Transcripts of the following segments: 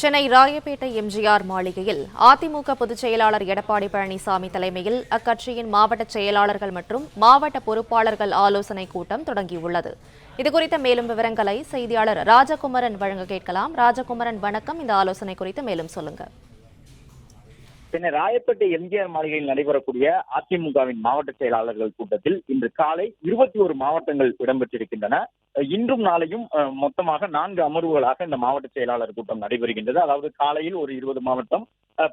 சென்னை ராயப்பேட்டை எம்ஜிஆர் மாளிகையில் அதிமுக பொதுச் செயலாளர் எடப்பாடி பழனிசாமி தலைமையில் அக்கட்சியின் மாவட்ட செயலாளர்கள் மற்றும் மாவட்ட பொறுப்பாளர்கள் ஆலோசனைக் கூட்டம் தொடங்கியுள்ளது. இதுகுறித்த மேலும் விவரங்களை செய்தியாளர் ராஜகுமரன் வழங்க கேட்கலாம். ராஜகுமரன், வணக்கம். இந்த ஆலோசனை குறித்து மேலும் சொல்லுங்க. சென்னை ராயப்பேட்டை எம்ஜிஆர் மாளிகையில் நடைபெறக்கூடிய அதிமுகவின் மாவட்ட செயலாளர்கள் கூட்டத்தில் இன்று காலை 21 மாவட்டங்கள் இடம்பெற்றிருக்கின்றன. இன்றும் நாளையும் மொத்தமாக 4 அமர்வுகளாக இந்த மாவட்ட செயலாளர் கூட்டம் நடைபெறுகின்றது. அதாவது காலையில் ஒரு 20 மாவட்டம்,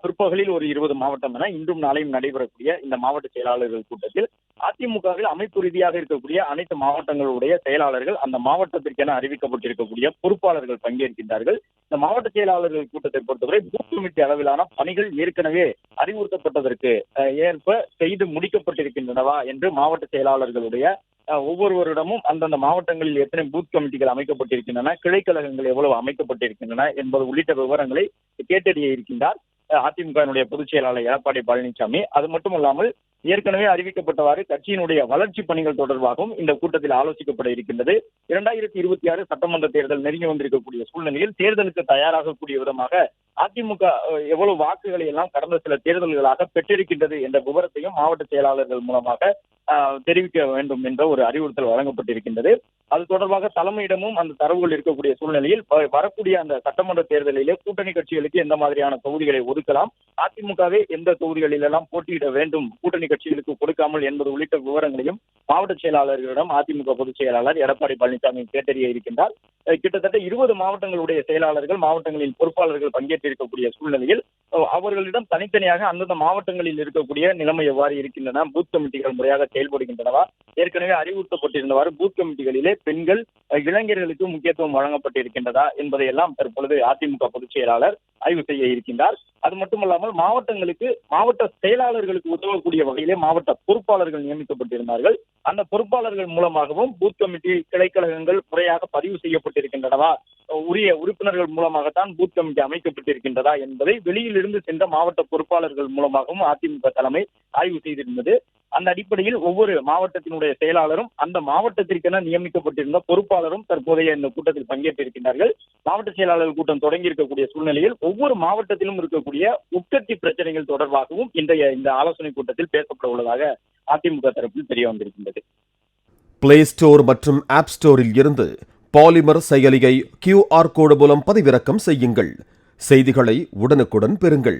பிற்பகலில் ஒரு 20 மாவட்டம் என இன்றும் நாளையும் நடைபெறக்கூடிய இந்த மாவட்ட செயலாளர்கள் கூட்டத்தில் அதிமுகவில் அமைப்பு ரீதியாக இருக்கக்கூடிய அனைத்து மாவட்டங்களுடைய செயலாளர்கள், அந்த மாவட்டத்திற்கென அறிவிக்கப்பட்டிருக்கக்கூடிய பொறுப்பாளர்கள் பங்கேற்கின்றார்கள். இந்த மாவட்ட செயலாளர்கள் கூட்டத்தை பொறுத்தவரை பூத் கமிட்டி அளவிலான பணிகள் ஏற்கனவே அறிவுறுத்தப்பட்டதற்கு ஏற்ப செய்து முடிக்கப்பட்டிருக்கின்றனவா என்று மாவட்ட செயலாளர்களுடைய ஒவ்வொருவரிடமும் அந்தந்த மாவட்டங்களில் எத்தனை பூத் கமிட்டிகள் அமைக்கப்பட்டிருக்கின்றன, கிளைக்கழகங்கள் எவ்வளவு அமைக்கப்பட்டிருக்கின்றன என்பது உள்ளிட்ட விவரங்களை கேட்டறிய இருக்கின்றார் அதிமுகவினுடைய பொதுச் செயலாளர் எடப்பாடி பழனிசாமி. அது மட்டுமல்லாமல் ஏற்கனவே அறிவிக்கப்பட்டவாறு கட்சியினுடைய வளர்ச்சி பணிகள் தொடர்பாகவும் இந்த கூட்டத்தில் ஆலோசிக்கப்பட இருக்கின்றது. 2026 சட்டமன்ற தேர்தல் நெருங்கி வந்திருக்கக்கூடிய சூழ்நிலையில் தேர்தலுக்கு தயாராகக்கூடிய விதமாக அதிமுக எவ்வளவு வாக்குகளை எல்லாம் கடந்த சில தேர்தல்களாக பெற்றிருக்கின்றது என்ற விவரத்தையும் மாவட்ட செயலாளர்கள் மூலமாக தெரிவிக்க வேண்டும் என்ற ஒரு அறிவுறுத்தல் வழங்கப்பட்டிருக்கின்றது. அது தொடர்பாக தலைமையிடமும் அந்த தரவுகள் இருக்கக்கூடிய சூழ்நிலையில் வரக்கூடிய அந்த சட்டமன்ற தேர்தலிலே கூட்டணி கட்சிகளுக்கு எந்த மாதிரியான தொகுதிகளை ஒதுக்கலாம், அதிமுகவே எந்த தொகுதிகளில் எல்லாம் போட்டியிட வேண்டும், கூட்டணி கட்சிகளுக்கு கொடுக்காமல் என்பது உள்ளிட்ட விவரங்களையும் மாவட்ட செயலாளர்களிடம் அதிமுக பொதுச் செயலாளர் எடப்பாடி பழனிசாமி கேட்டறிய இருக்கின்றார். கிட்டத்தட்ட 20 மாவட்டங்களுடைய செயலாளர்கள், மாவட்டங்களின் பொறுப்பாளர்கள் பங்கேற்றிருக்கக்கூடிய சூழ்நிலையில் அவர்களிடம் தனித்தனியாக அந்தந்த மாவட்டங்களில் இருக்கக்கூடிய நிலைமை எவ்வாறு இருக்கின்றன, பூத் கமிட்டிகள் முறையாக செயல்படுகின்றனவா, ஏற்கனவே அறிவுறுத்தப்பட்டிருந்தவாறு பூத் கமிட்டிகளிலே பெண்கள், இளைஞர்களுக்கு முக்கியத்துவம் வழங்கப்பட்டிருக்கின்றதா என்பதையெல்லாம் தற்பொழுது அதிமுக பொதுச் செயலாளர் ஆய்வு செய்ய இருக்கின்றார். அது மட்டுமல்லாமல் மாவட்டங்களுக்கு, மாவட்ட செயலாளர்களுக்கு உதவக்கூடிய வகையிலே மாவட்ட பொறுப்பாளர்கள் நியமிக்கப்பட்டிருந்தார்கள். அந்த பொறுப்பாளர்கள் மூலமாகவும் பூத் கமிட்டி, கிளைக்கழகங்கள் முறையாக பதிவு செய்யப்பட்டிருக்கின்றனவா, உரிய உறுப்பினர்கள் மூலமாகத்தான் பூத் கமிட்டி அமைக்கப்பட்டிருக்கின்றதா என்பதை வெளியிலிருந்து சென்ற மாவட்ட பொறுப்பாளர்கள் மூலமாகவும் அதிமுக தலைமை ஆய்வு செய்திருந்தது. அந்த அடிப்படையில் ஒவ்வொரு மாவட்டத்தினுடைய செயலாளரும் அந்த மாவட்டத்திற்கென நியமிக்கப்பட்டிருந்த பொறுப்பாளரும் தற்போதைய இந்த கூட்டத்தில் பங்கேற்றிருக்கின்றார்கள். மாவட்ட செயலாளர்கள் கூட்டம் தொடங்கி இருக்கக்கூடிய சூழ்நிலையில் ஒவ்வொரு மாவட்டத்திலும் இருக்கக்கூடிய உட்கட்சி பிரச்சனைகள் தொடர்பாகவும் இந்த ஆலோசனை கூட்டத்தில் பேசப்பட உள்ளதாக அதிமுக தரப்பில் தெரிய வந்திருக்கின்றது. பிளே ஸ்டோர் மற்றும் ஆப் ஸ்டோரில் இருந்து பாலிமர் செயலியை QR கோடு மூலம் பதிவிறக்கம் செய்யுங்கள். செய்திகளை உடனுக்குடன் பெறுங்கள்.